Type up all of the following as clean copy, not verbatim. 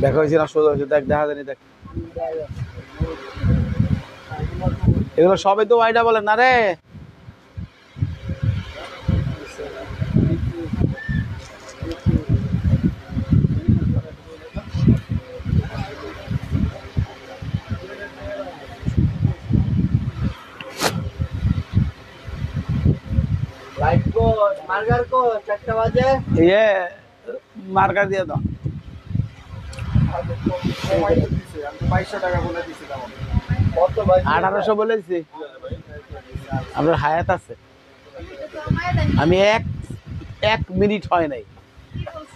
দেখা হয়েছে না সোজা হয়েছে, দেখ দেখা জানি দেখ, এগুলো সবে তো ওয়াইডা বলেন না রে। ये मार्कर দিয়ে দাও। 1800 বলেছি, আপনার হায়াত আছে। আমি এক মিনিট হয় নাই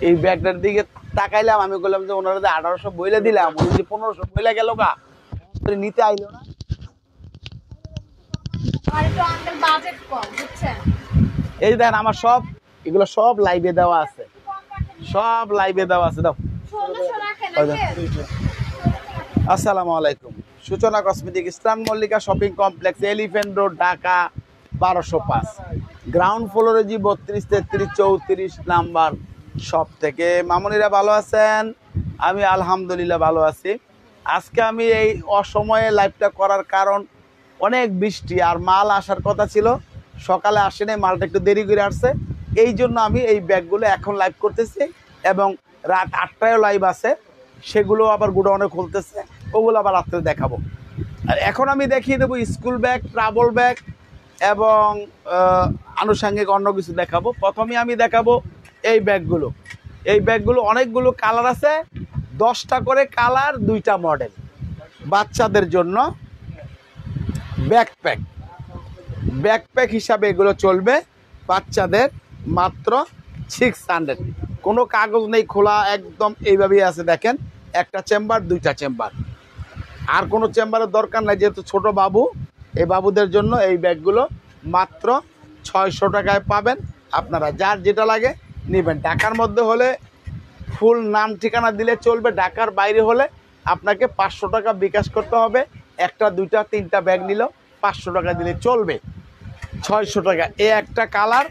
এই ব্যাগটার দিকে তাকাইলাম, আমি বললাম যে ওনারা 1800 বইলে দিলাম, উনি যে 1500 বইলে গেল গা, নিতে আইলো না। এই দেখেন আমার সব এগুলো সব লাইভে দেওয়া আছে, সব লাইভে দেওয়া আছে। দাও। আসসালামু আলাইকুম। সূচনা cosmetic, eastern Mallika shopping complex, elephant road, Dhaka 1205, ground ফ্লোরে জি 32, 33, 34 নাম্বার শপ থেকে। মামুনিরা ভালো আছেন? আমি আলহামদুলিল্লাহ ভালো আছি। আজকে আমি এই অসময়ে লাইভটা করার কারণ অনেক বৃষ্টি আর মাল আসার কথা ছিল, সকালে আসেনি, মালটা একটু দেরি করে আসছে, এই জন্য আমি এই ব্যাগগুলো এখন লাইভ করতেছি এবং রাত 8টায়ও লাইভ আছে, সেগুলো আবার গুডাউনে খুলতেছে, ওগুলো আবার রাত্রে দেখাবো। আর এখন আমি দেখিয়ে দেবো স্কুল ব্যাগ, ট্রাভেল ব্যাগ এবং আনুষঙ্গিক অন্য কিছু দেখাবো। প্রথমে আমি দেখাবো এই ব্যাগগুলো। এই ব্যাগগুলো অনেকগুলো কালার আছে, 10টা করে কালার, 2টা মডেল। বাচ্চাদের জন্য ব্যাকপ্যাক হিসাবে এগুলো চলবে বাচ্চাদের, মাত্র 600। কোনো কাগজ নেই, খোলা একদম এইভাবেই আছে। দেখেন, একটা চেম্বার, 2টা চেম্বার, আর কোনো চেম্বারের দরকার নাই, যেহেতু ছোট বাবু, এই বাবুদের জন্য এই ব্যাগগুলো মাত্র 600 টাকায় পাবেন। আপনারা যার যেটা লাগে নেবেন। ঢাকার মধ্যে হলে ফুল নাম ঠিকানা দিলে চলবে, ঢাকার বাইরে হলে আপনাকে 500 টাকা বিকাশ করতে হবে। 1টা 2টা 3টা ব্যাগ নিলেও 500 টাকা দিলে চলবে। 600 টাকা। এই একটা কালার,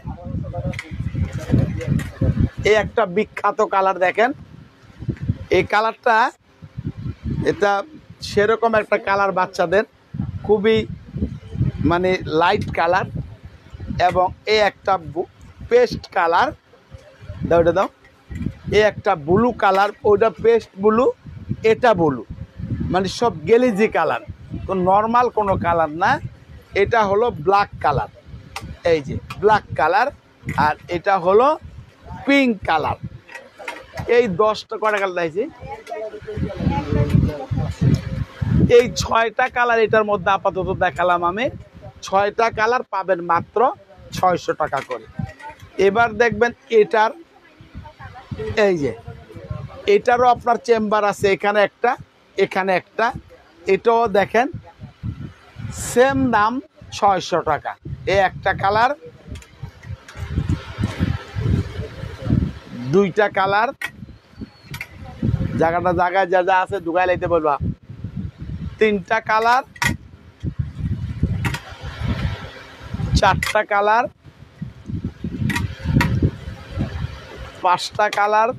এই একটা বিখ্যাত কালার দেখেন, এই কালারটা, এটা সেরকম একটা কালার বাচ্চাদের, খুবই মানে লাইট কালার, এবং এই একটা পেস্ট কালার, দাও এটা দাও, এই একটা ব্লু কালার, ওইটা পেস্ট ব্লু, এটা ব্লু, মানে সব গেলিজি কালার, কোন নর্মাল কোনো কালার না। এটা হলো ব্ল্যাক কালার, এই যে ব্ল্যাক কালার, আর এটা হলো পিঙ্ক কালার। এই 10টা কটা কালার দিয়েছি, এই 6টা কালার এটার মধ্যে আপাতত দেখালাম আমি। 6টা কালার পাবেন মাত্র 600 টাকা করে। এবার দেখবেন এটার, এই যে এটারও আপনার চেম্বার আছে, এখানে একটা, এখানে একটা, এটাও দেখেন সেম দাম 600 টাকা। এই একটা কালার, 2টা কালার, জায়গায় যা যা আছে ঢুকাই লাইতে বলবা। 3টা কালার, 4টা কালার, 5টা কালার,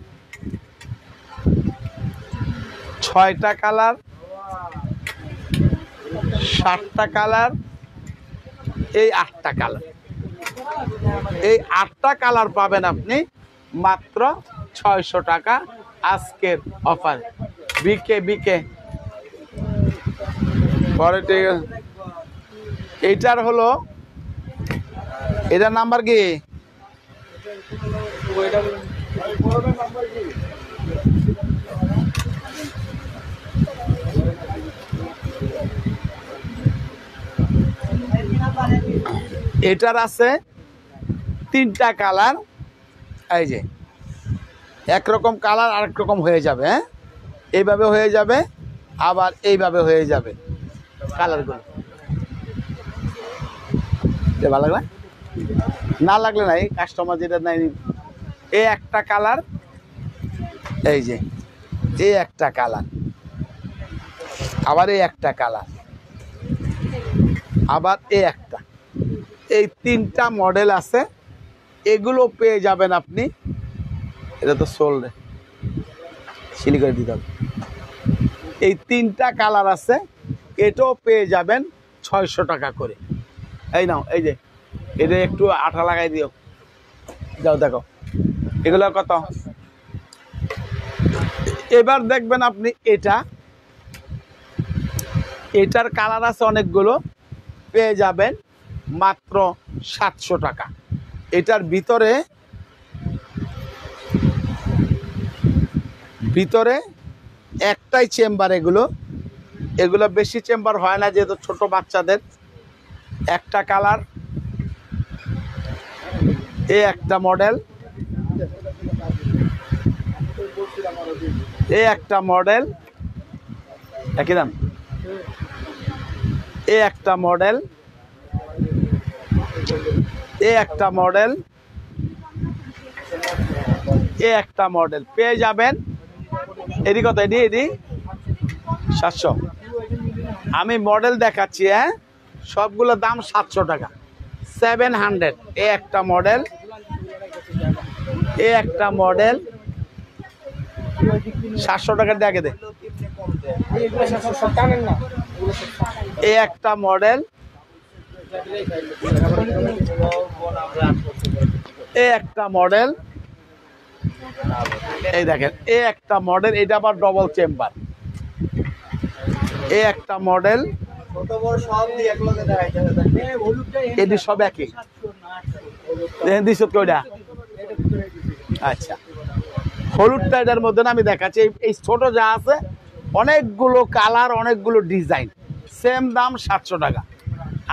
6টা কালার, 7টা কালার, এই 8টা কালার। এই 8টা কালার পাবেন আপনি মাত্র 600 টাকা আজকের অফার। বিকে পরে ঠিক আছে। এইটার হলো, এটার নাম্বার কি? এটার আছে 3টা কালার, এই যে একরকম কালার আরেক রকম হয়ে যাবে, হ্যাঁ এইভাবে হয়ে যাবে। আবার এইভাবে হয়ে যাবে কালারগুলো। ভালো লাগবে না লাগলে নাই, কাস্টমার যেটা নাই। এই একটা কালার, এই যে এই একটা কালার, আবার এই একটা কালার, আবার এই একটা, এই তিনটা মডেল আছে। এগুলো পেয়ে যাবেন আপনি, এটা তো সোল্ডে সিলি করে দিতে হবে। এই তিনটা কালার আছে, এটাও পেয়ে যাবেন 600 টাকা করে। এই নাও, এই যে এটা একটু আঠা লাগাই দিও, যাও দেখো এগুলো কত। এবার দেখবেন আপনি এটার কালার আছে অনেকগুলো, পেয়ে যাবেন মাত্র 700 টাকা। এটার ভিতরে একটাই চেম্বার, এগুলো বেশি চেম্বার হয় না যেহেতু ছোট বাচ্চাদের। একটা কালার, এই একটা মডেল, এই একটা মডেল, একই দাম। এই একটা মডেল, এই একটা মডেল, এই একটা মডেল পেয়ে যাবেন। এটি কত? এটি 700। আমি মডেল দেখাচ্ছি, হ্যাঁ, সবগুলো দাম 700 টাকা, 700। এই একটা মডেল, এই একটা মডেল 700 টাকার দিয়ে আগে দে। এই একটা মডেল, এই একটা মডেল, এই দেখেন এই একটা মডেল, এটা আবার ডবল চেম্বার। এই একটা মডেল, এটি সব একই। আচ্ছা, হলুদটা এটার মধ্যে আমি দেখাচ্ছি। এই ছোট যা আছে অনেকগুলো কালার, অনেকগুলো ডিজাইন, সেম দাম 700 টাকা।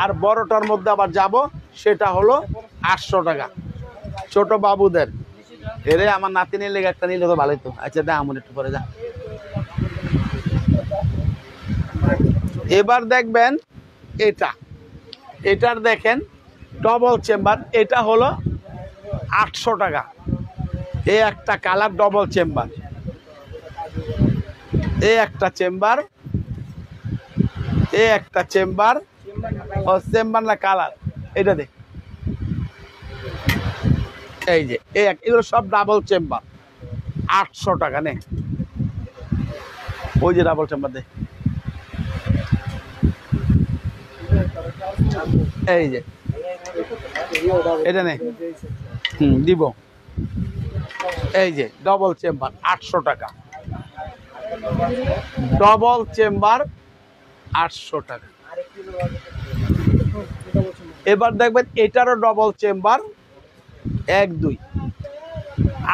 আর বড়টার মধ্যে আবার যাব, সেটা হলো 800 টাকা ছোট বাবুদের। এরে আমার নাতিনের লেগে একটা নিলে তো ভালোই তো। আচ্ছা দা, আমার একটু পরে যা। এবার দেখবেন এটার দেখেন ডবল চেম্বার, এটা হলো 800 টাকা। এই একটা কালার ডবল চেম্বার, এই একটা চেম্বার, এই একটা চেম্বার, ও চেম্বার না কালার, এটা দেখ। এই যে এগুলো সব ডাবল চেম্বার, 800 টাকা নে। ওই যে ডাবল চেম্বার দে, এই যে এটা নে, দিব। এই যে ডবল চেম্বার 800 টাকা, ডবল চেম্বার 800 টাকা। এবার দেখবেন এটারও ডবল চেম্বার, 1 2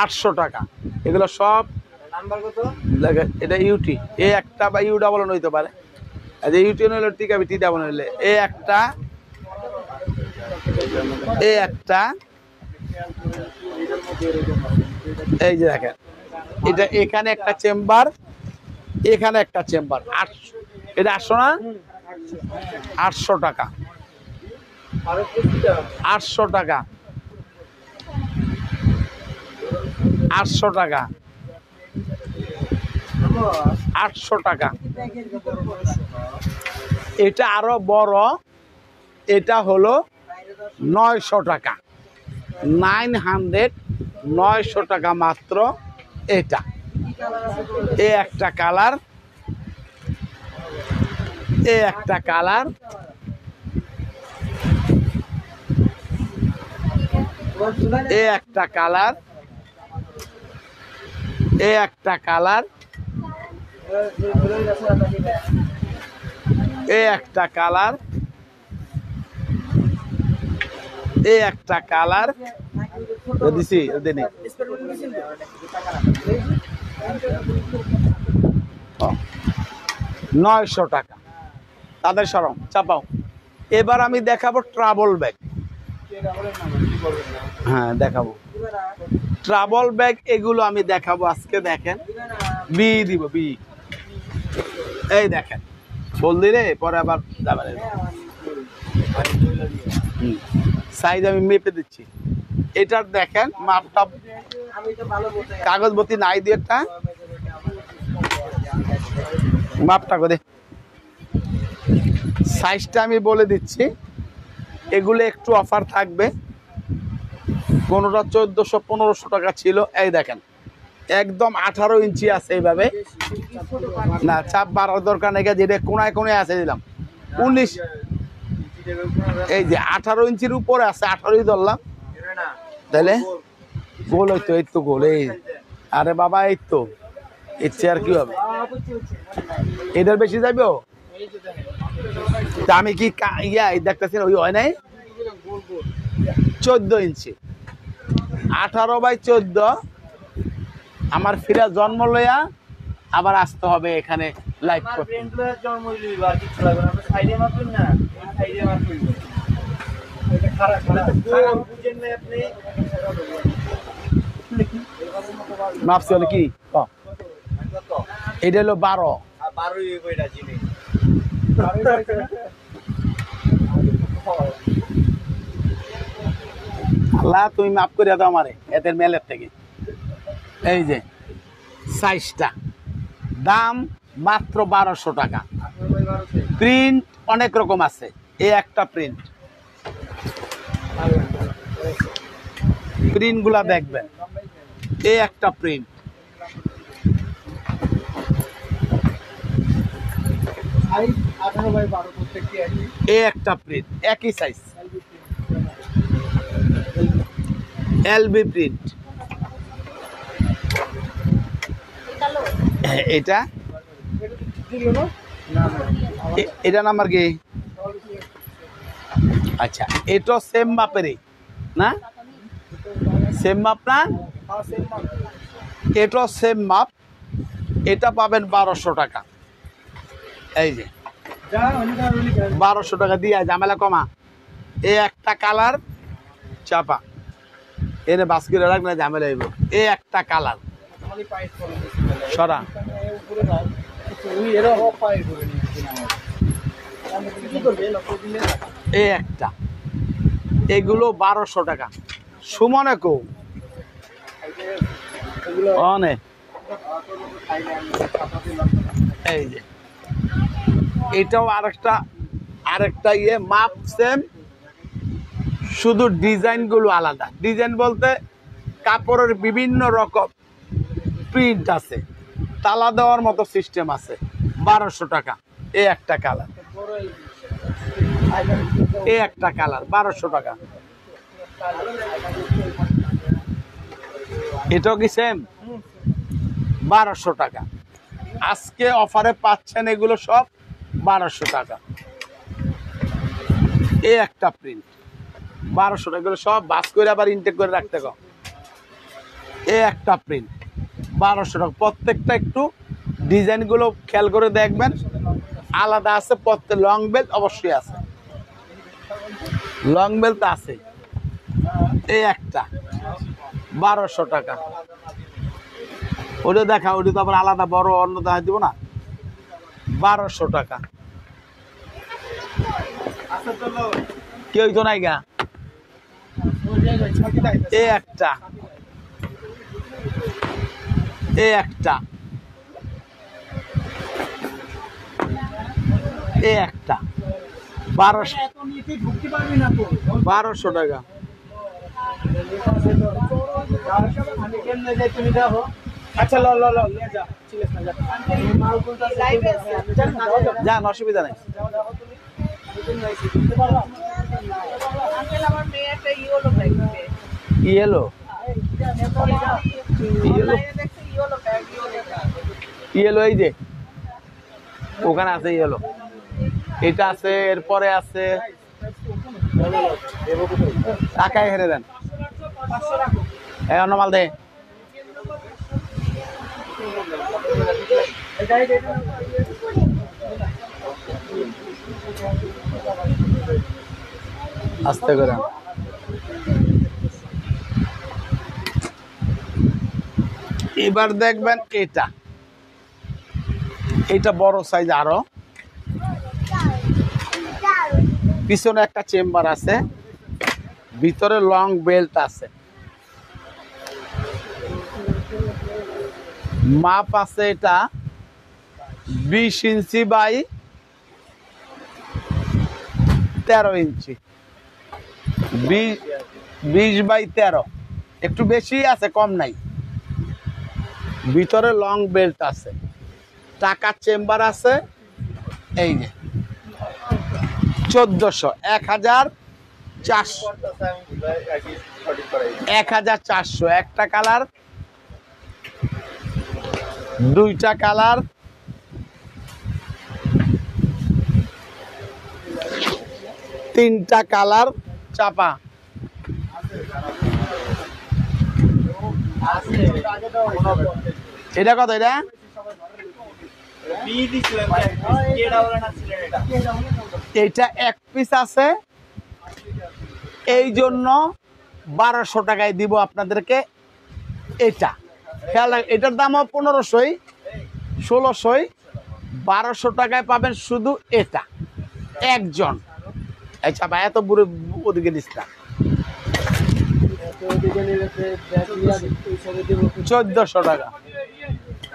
800 টাকা। এগুলো সব এটা ইউটি, এ একটা বা ইউ ডাবল হইতে পারে। আচ্ছা ইউটি হইলে ঠিক আছে, টি ডাবল হইলে এ একটা, এ একটা, এই যে দেখেন এটা এখানে একটা চেম্বার, এখানে একটা চেম্বার। 800, এটা 800 না? 800 টাকা, 800 টাকা, 800 টাকা, 800 টাকা। এটা আরো বড়, এটা হলো 900 টাকা, 900, 900 টাকা মাত্র। এটা এই একটা কালার, এই একটা কালার, এই একটা কালার, এই একটা কালার, এই একটা কালার, এই একটা কালার দিছি। 900 টাকা তাদের সরম চাপাও। এবার আমি দেখাবো ট্রাভেল ব্যাগ। হ্যাঁ দেখাবো ট্রাভেল ব্যাগ, এগুলো আমি দেখাবো আজকে। দেখেন বি দিব, বি, এই দেখেন বল দিলে পরে আবার যাবে সাইজ আমি মেপে দিচ্ছি। এটার দেখেন মাপটা কাগজ বতি নাই দিয়ে একটা মাপটা করে সাইজটা আমি বলে দিচ্ছি। এগুলো একটু অফার থাকবে, কোনোটা 1400-1500 টাকা ছিল। এই দেখেন একদম 18 ইঞ্চি আছে এইভাবে, না চাপ বাড়ার দরকার নেই, যেটা কোনায় কোনায় আছে দিলাম 19, এই যে 18 ইঞ্চির উপরে আছে, 18ই ধরলাম তাহলে গোল হইতো, এই তো গোল। এই আরে বাবা এই তো ইচ্ছে আর কি হবে, এটার বেশি যাবে। আমি কি দেখতেছি ওই হয় নাই 14 ইঞ্চি 18/14। আমার ফিরা জন্ম লইয়া আবার আসতে হবে এখানে লাইভ করতে। মাপছি হলে কি এটা হলো 12। আল্লাহ তুমি মাফ করে দাও আমারে এদের মেলের থেকে। এই যে সাইজটা দাম মাত্র 1200 টাকা। প্রিন্ট অনেক রকম আছে, এই একটা প্রিন্ট, প্রিন্ট গুলা দেখবেন, এই একটা প্রিন্ট, এই একটা প্রিন্ট, একই সাইজ এলবি প্রিন্ট। এটা এটা নাম্বার কি? আচ্ছা এটা সেম মাপেরই না, সেম মাপ না, এটা সেম মাপ, এটা পাবেন 1200 টাকা। এই যে 1200 টাকা দিয়ে ঝামেলা কমা। এই একটা কালার চাপা এনে বাস্কিরে রাখলে ঝামেলা হইব। এই একটা কালার সরা এই একটা, এগুলো 1200 টাকা। সুমনে কো অনেক। এই যে এটাও আরেকটা ইয়ে মাপ সেম, শুধু ডিজাইন গুলো আলাদা। ডিজাইন বলতে কাপড়ের বিভিন্ন রকম প্রিন্ট আছে, তালা দেওয়ার মতো সিস্টেম আছে। 1200 টাকা এই একটা কালার, এই একটা কালার 1200 টাকা। এটাও কি সেম 1200 টাকা। আজকে অফারে পাচ্ছেন এগুলো সব 1200 টাকা। এই একটা প্রিন্ট 1200 টাকা, এগুলো সব বাস করে আবার ইনটেক করে রাখতে গো। এই একটা প্রিন্ট 1200 টাকা। প্রত্যেকটা একটু ডিজাইন গুলো খেয়াল করে দেখবেন, আলাদা আছে। প্রত্যেক লং বেল্ট অবশ্যই আছে, লং বেল্ট আছে। এই একটা 1200 টাকা। ওটা দেখা, ওটা তো আবার আলাদা বড় অন্য দেখা দিব না। 1200 টাকা। কেউ তো নাই গা। এই একটা, এই একটা, এই একটা 1200 টাকা। আচ্ছা যান, অসুবিধা নেই। ইয়েলো ইয়েলো, এই যে ওখানে আছে ইয়েলো, এটা আছে, এরপরে আছে। টাকায় হেরে দেন অন্য মাল দে। আস্তে করে এবার দেখবেন, এটা এইটা বড় সাইজ আরো, পিছনে একটা চেম্বার আছে, ভিতরে লং বেল্ট আছে, মাপ আছে এটা 20 ইঞ্চি বাই 13 ইঞ্চি, 20 বাই 13, একটু বেশি আছে, কম নাই। ভিতরে লং বেল্ট আছে, টাকার চেম্বার আছে, এই যে 1400, 1400, একটা কালার, দুইটা কালার, তিনটা কালার, চাপা এটা কত? এটা এটা এক পিস আছে, এই জন্য 1200 টাকায় দিব আপনাদেরকে। এটা খেয়াল, এটার দামও 1500, 1600, 1200 টাকায় পাবেন শুধু এটা একজন। আচ্ছা ভাই, এত বুড়ো ওদিকে দিস না। 1400 টাকা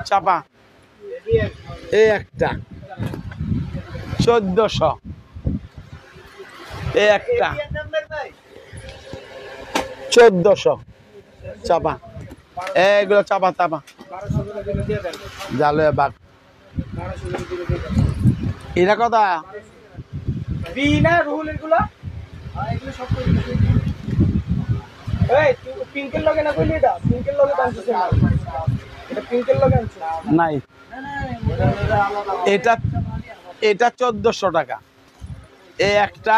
চাপা, এই একটা 1400, এই একটা 1400 চাপা, এগুলো চাপা চাপা জালে বাঘ। এটা কথা নাই, এটা 1400 টাকা, এই একটা,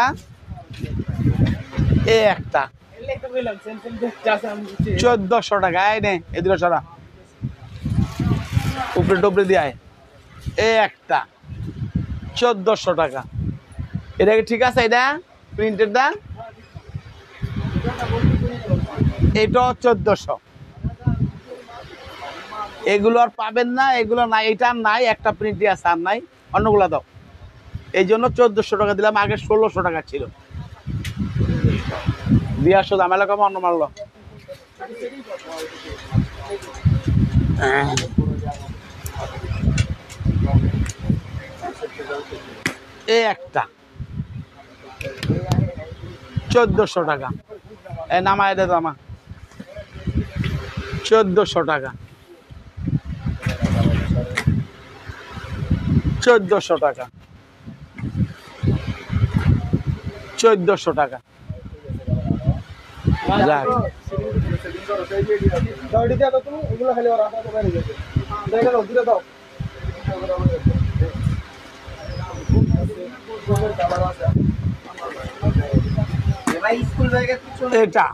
এই একটা 1400 টাকা। এই নে এদিকে সরা, উপরে টুপরে দিয়ে, এই একটা 1400 টাকা। এটা কি ঠিক আছে? এটা প্রিন্টেরটা, এটাও 1400। এগুলো আর পাবেন না, এগুলো নাই, এটা আর নাই, একটা প্রিন্টই আছে, আর নাই, অন্যগুলো দাও। এই জন্য 1400 টাকা দিলাম, আগে 1600 টাকা ছিল। দিয়ে আসো, ঝামেলা কম, অন্য মারলো। এই একটা 1400 টাকা, এই নামা, এটা নামা, 1400 টাকা, 1400 টাকা, 1400 টাকা। যাক, এটা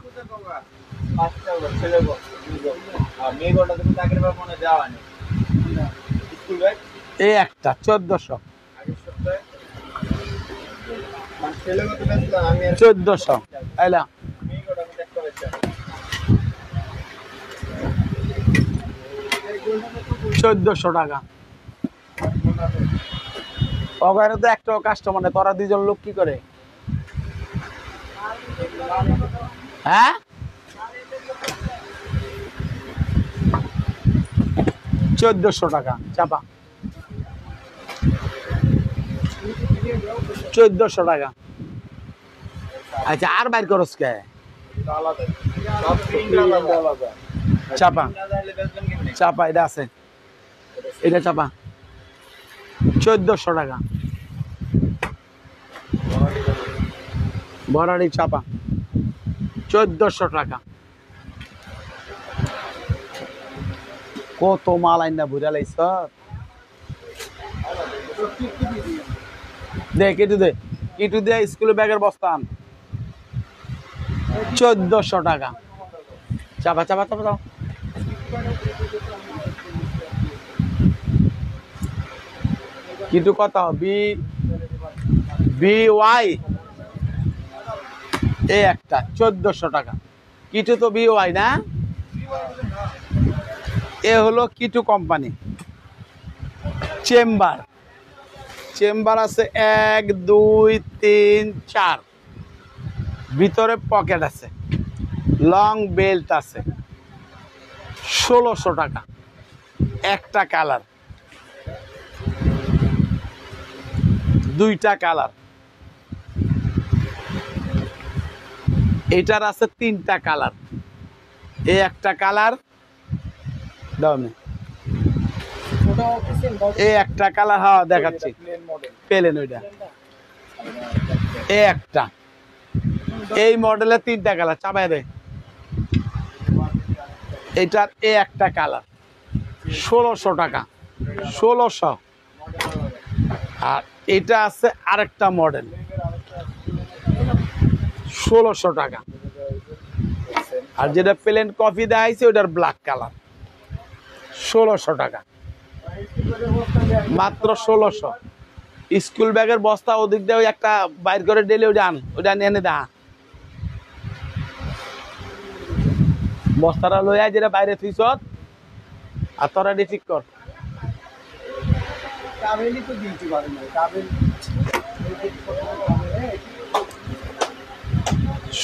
এই একটা 1400, 1400 এলা 1400 টাকা। ওখানে তো একটা কাস্টমার নেই, তোরা দুজন লোক কি করে? হ্যাঁ, 1400 টাকা চাপা, 1400 টাকা। আচ্ছা, আর বাইর করস কে? চাপা চাপা, এটা আছে, এটা চাপা 1400 টাকা, বরাড়ি চাপা 1400 টাকা। কত মাল আইনা বুঝা লাইছ, দে কেটু দে, কেটু দে, স্কুলে ব্যাগের বস্তা আন, 1400 টাকা চাপা চাপা চাপা দাও। কিন্তু কত? BY এই একটা 1400 টাকা। কিটু তো BY না, এ হলো কিটু কোম্পানি। চেম্বার চেম্বার আছে 1 2 3 4, ভিতরে পকেট আছে, লং বেল্ট আছে, 1600 টাকা। একটা কালার, দুইটা কালার, এটার আছে তিনটা কালার। এই একটা কালার দাও না, এই একটা কালার, হ্যাঁ দেখাচ্ছি, পেলেন ওইটা। এই একটা, এই মডেলের তিনটা কালার, চাপাই দে। এটার এই একটা কালার 1600 টাকা, 1600। আর এটা আছে আরেকটা মডেল 1600 টাকা। আর যেটা প্লেন কফি দেখাইছে ওটার ব্ল্যাক কালার 1600 টাকা, মাত্র 1600। স্কুল ব্যাগের বস্তা ওদিক দিয়ে ওই একটা বাইর করে ডেলে ওটা আন, ওটা এনে দেখা বস্তাটা লইয়া যেটা বাইরে থুইছ আর তোরা ঠিক কর।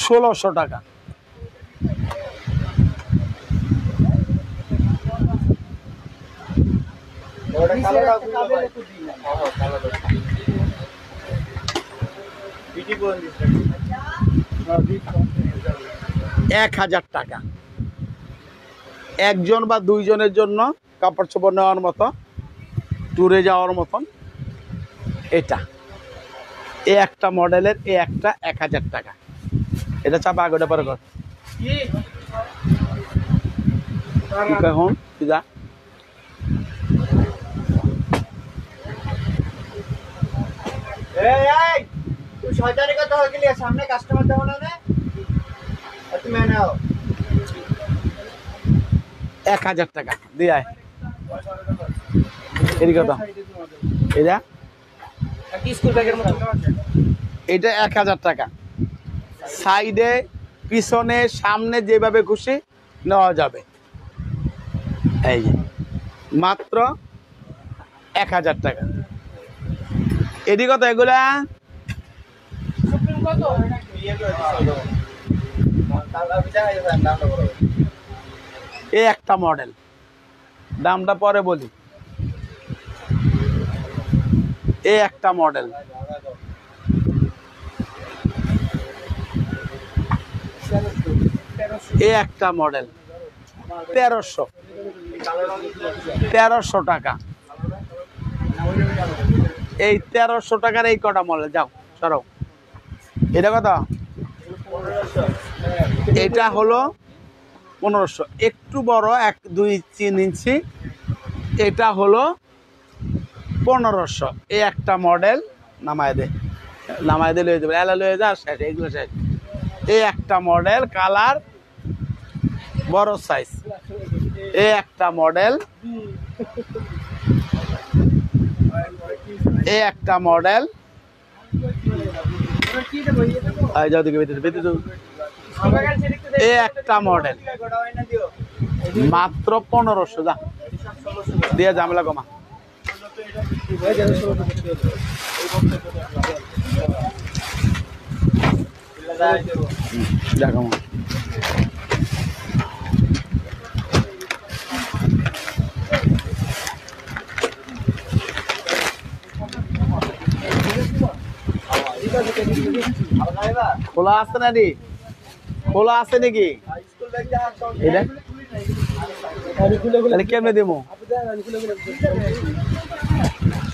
1600 টাকা। এক 1000 টাকা, একজন বা দুইজনের জন্য কাপড় চোপড় নেওয়ার মতো, ট্যুরে যাওয়ার মতন। এটা এই একটা মডেলের, এই একটা 1000 টাকা। এটা চাপা আগে পরে কর এখন যা। সামনে কাস্টমার দেবো না, 1000 টাকা দিয়ে আয়। এর কত? এটা এটা 1000 টাকা। সাইডে, পিছনে, সামনে যেভাবে খুশি নেওয়া যাবে। এই যে মাত্র 1000 টাকা। এটি কত এগুলা? এই একটা মডেল, দামটা পরে বলি। এই একটা মডেল, এই একটা মডেল 1300 টাকা। এই 1300 টাকার এই কটা মডেল, যাও সরাও। এটা কত? এটা হলো 1500, একটু বড় 1 2 3 ইঞ্চি। এটা হলো 1500। এই একটা মডেল, নামায় দে, নামায় দে, লয়ে যাবে, এলা লয়ে যা, শেষ, এগুলো শেষ। এই একটা মডেল, কালার বড় সাইজ। এই একটা মডেল, এই একটা মডেল, যাও দিকে বেঁধে দাও। এই একটা মডেল মাত্র 1500, যা দিয়ে ঝামেলা কমা। দেখো খোলা আছে না রে? খোলা আছে নাকি? কেমনে দেবো?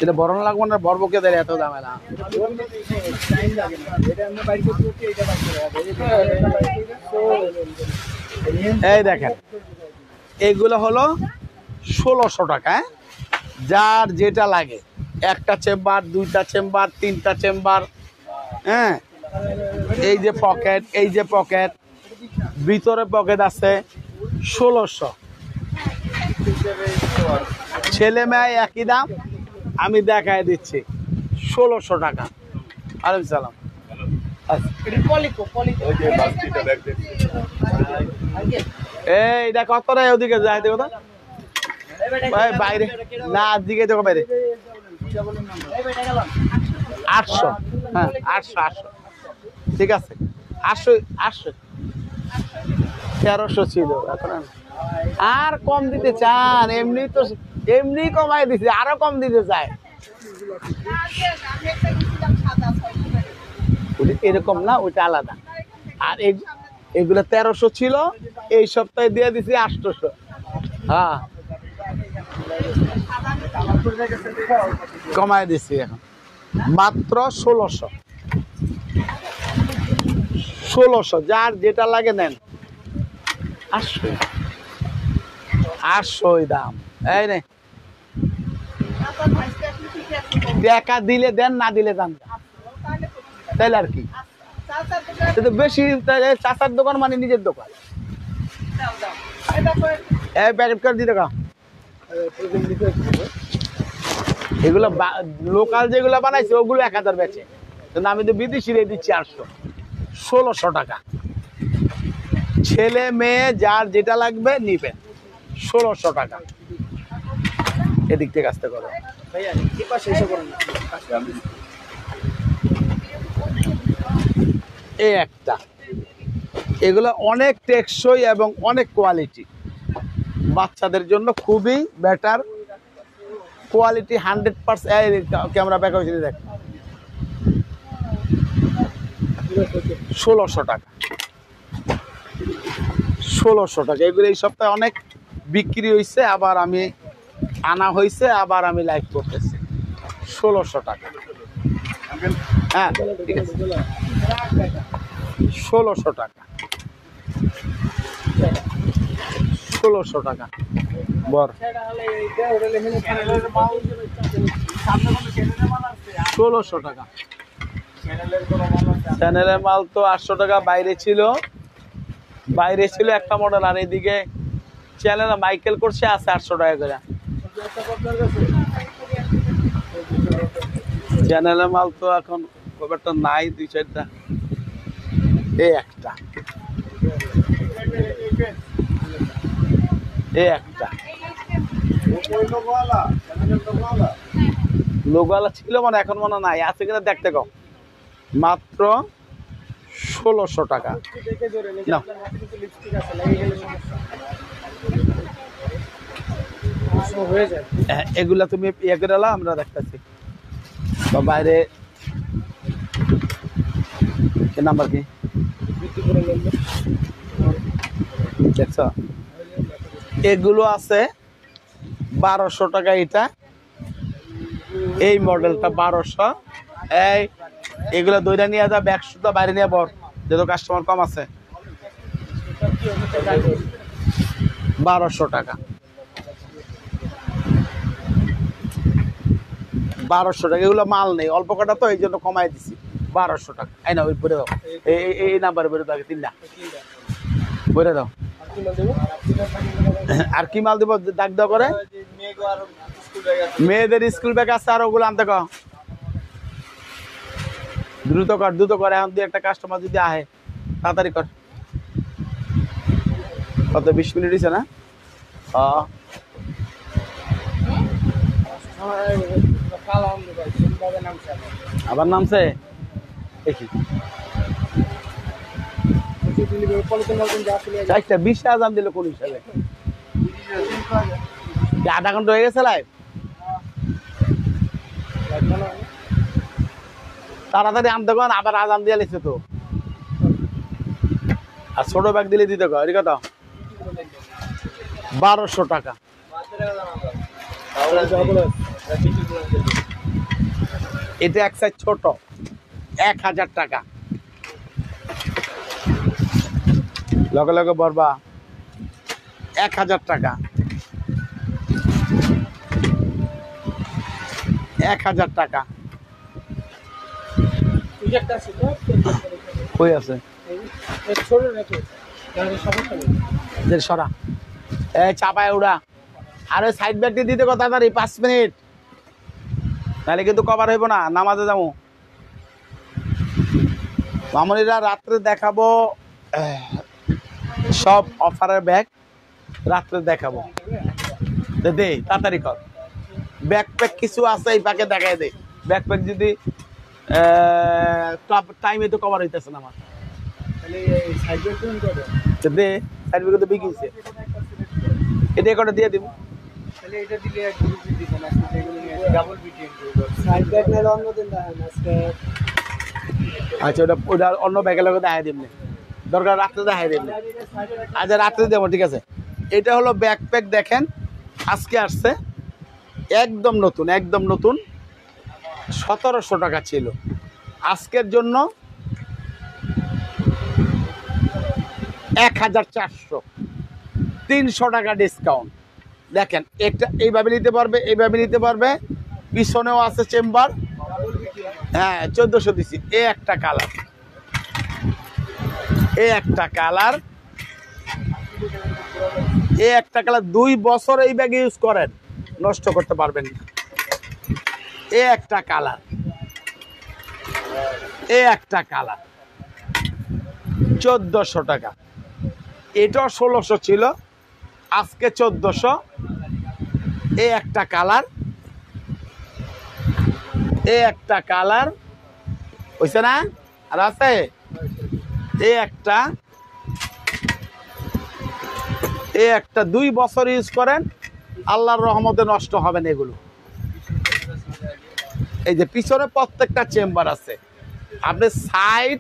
এটা বড় লাগবো না, বরবকে দেয় এত দামে না। এই দেখেন, এইগুলো হলো 1600 টাকা। যার যেটা লাগে, একটা চেম্বার, দুইটা চেম্বার, তিনটা চেম্বার, হ্যাঁ। এই যে পকেট, এই যে পকেট, ভিতরে পকেট আছে 1600। ছেলে মেয়ে একই দাম, আমি দেখায় দিচ্ছি 1600 টাকা। আলাইকুম সালাম। এইটা কত রে? ওদিকে যাই দেখো তো, বাইরে না, দিকে দেখো বাইরে। 800, হ্যাঁ 800, ঠিক আছে 800 1300 ছিল এখন আর কম দিতে চান? এমনি তো এমনি কমাই দিছে, আরো কম দিতে চায়। এরকম না, ওইটা আলাদা। আর এগুলো 1300 ছিল, এই সপ্তাহে দিয়ে দিছি 800। হ্যাঁ কমাই দিছি এখন মাত্র 1600। যার যেটা লাগে নেন। 800 দাম। এই নে টাকা দিলে দেন, না দিলে দেন, তাইলে আর কি। বেশি চাচার দোকান মানে নিজের দোকান। এই প্যাকেট করে দিতে কা। এগুলো লোকাল যেগুলো বানাইছে ওগুলো 1000 বেচে, কিন্তু আমি তো বিদেশি রে দিচ্ছি 800। 1600 টাকা। ছেলে মেয়ে যার যেটা লাগবে নিবেন। 1600 টাকা। এদিক থেকে আসতে করো। এই একটা, এগুলো অনেক টেকসই এবং অনেক কোয়ালিটি, বাচ্চাদের জন্য খুবই বেটার কোয়ালিটি। 100% ক্যামেরা ব্যাক হয়েছে দেখ। 1600 টাকা। 1600 টাকা। এগুলো এই সপ্তাহে অনেক বিক্রি হয়েছে, আবার আমি আনা হয়েছে, আবার আমি লাইভ করতেছি। 1600 টাকা। হ্যাঁ ঠিক আছে, 1600 টাকা। 1600 টাকা বর। 1600 টাকা। চ্যানেলের মাল তো 800 টাকা বাইরে ছিল একটা মডেল, আর এদিকে চ্যানেলে মাইকেল করছে আছে 800 টাকা করে। চ্যানেলের মাল তো এখন খুব একটা নাই, 2-4টা। এই একটা, এই একটা লোগোওয়ালা ছিল মানে, এখন মনে নাই আছে কিনা দেখতে কম। মাত্র 1600 টাকা। এগুলা তুমি ইয়ে করে এলা, আমরা দেখতেছি বাইরে। নাম্বার কি দেখছ? এগুলো আছে 1200 টাকা। এটা এই মডেলটা 1200। এগুলো দইটা নিয়ে যা, ব্যাগ সুদ্ধা বাইরে নিয়ে বর, যেহেতু কাস্টমার কম আছে। 1200 টাকা। 1200 টাকা। এগুলো মাল নেই, অল্প কটা তো, এই জন্য কমাই দিছি। 1200 টাকা। এই না, ওই বলে দাও, এই নাম্বারে বলে দাও, 3টা বলে দাও। আর কি মাল দিব? ডাক দাও করে। মেয়েদের স্কুল ব্যাগ আছে, আর ওগুলো আনতে কও। দ্রুত কর। এখন 2-1টা কাস্টমার যদি আহে, তাড়াতাড়ি কর। কত 20 মিনিট হয়েছে না? আবার নামছে দেখি। 20 আজান দিল কোন হিসাবে? আধা ঘন্টা হয়ে গেছে লাইভ। তাড়াতাড়ি আনতে কন, আবার আজান দিয়ে লিখছে তো। আর ছোট ব্যাগ দিলে দিতে কয়। এর কথা 1200 টাকা। এটা এক সাইজ ছোট, 1000 টাকা। লগে লগে বরবা 1000 টাকা। 1000 টাকা। কই আছে? সরা চাপায় উড়া। আর ওই সাইড ব্যাগটি দিতে কথা তাড়াতাড়ি, 5 মিনিট, নাহলে কিন্তু কভার হইব না। নামাজে যাবো। মামুনিরা রাত্রে দেখাবো সব অফারের ব্যাগ, রাত্রে দেখাবো। দে তাড়াতাড়ি কর, ব্যাকপ্যাক কিছু আছে এই পাকে দেখাই দেয়। ব্যাকপ্যাক যদি টাইমে তো কভার হইতেছে না আমার, দে সাইড ব্যাগ তো বিকিছে, এটা কটা দিয়ে দিব। আচ্ছা ওটা ওটা অন্য ব্যাগের লোক দেখাই দিবনি, দরকার রাত্রে দেখাই দিবনি। আচ্ছা রাত্রে দেবো, ঠিক আছে। এটা হলো ব্যাকপ্যাক, দেখেন আজকে আসছে, একদম নতুন, একদম নতুন। 1700 টাকা ছিল, আজকের জন্য 1400, 300 টাকা ডিসকাউন্ট। দেখেন একটা এইভাবে নিতে পারবে, এইভাবে নিতে পারবে, পিছনেও আছে চেম্বার। হ্যাঁ 1400 দিছি। এ একটা কালার, এ একটা কালার, এ একটা কালার। 2 বছর এই ব্যাগ ইউজ করেন, নষ্ট করতে পারবেন না। এ একটা কালার, এ একটা কালার, 1400 টাকা। এটাও 1600 ছিল, আজকে 1400। এ একটা কালার, এ একটা কালার হইছে না, আর আছে এ একটা, এ একটা। 2 বছর ইউজ করেন, আল্লাহর রহমতে নষ্ট হবে না এগুলো। এই যে পিছনে প্রত্যেকটা চেম্বার আছে, আপনি সাইড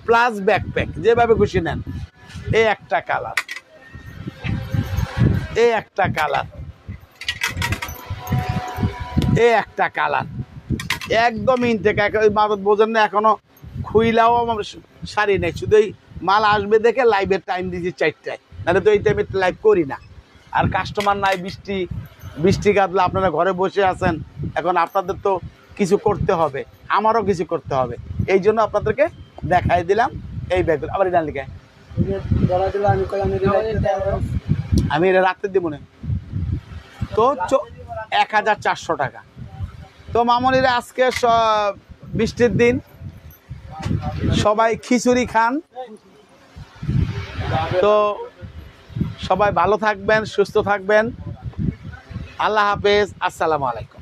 প্লাস ব্যাকপ্যাক যেভাবে খুশি নেন। এ একটা কালার, এ একটা কালার, এ একটা কালার, একদম ইনটেক। ওই মাদত বোঝেন না, এখনো খুইলাও আমার সারি নেই, শুধু এই মাল আসবে দেখে লাইভের টাইম দিয়েছি 4টায়, নাহলে তো এই টাইমে লাইভ করি না। আর কাস্টমার নাই, বৃষ্টি কাটলে আপনারা ঘরে বসে আছেন, এখন আপনাদের তো কিছু করতে হবে, আমারও কিছু করতে হবে, এই জন্য আপনাদেরকে দেখাই দিলাম এই ব্যাগগুলো। আবার এটা লিখে আমি এটা রাখতে দিব না তো 1400 টাকা। তো মামনিরা আজকে বৃষ্টির দিন, সবাই খিচুড়ি খান, তো সবাই ভালো থাকবেন, সুস্থ থাকবেন। আল্লাহ হাফেজ, আসসালামু আলাইকুম।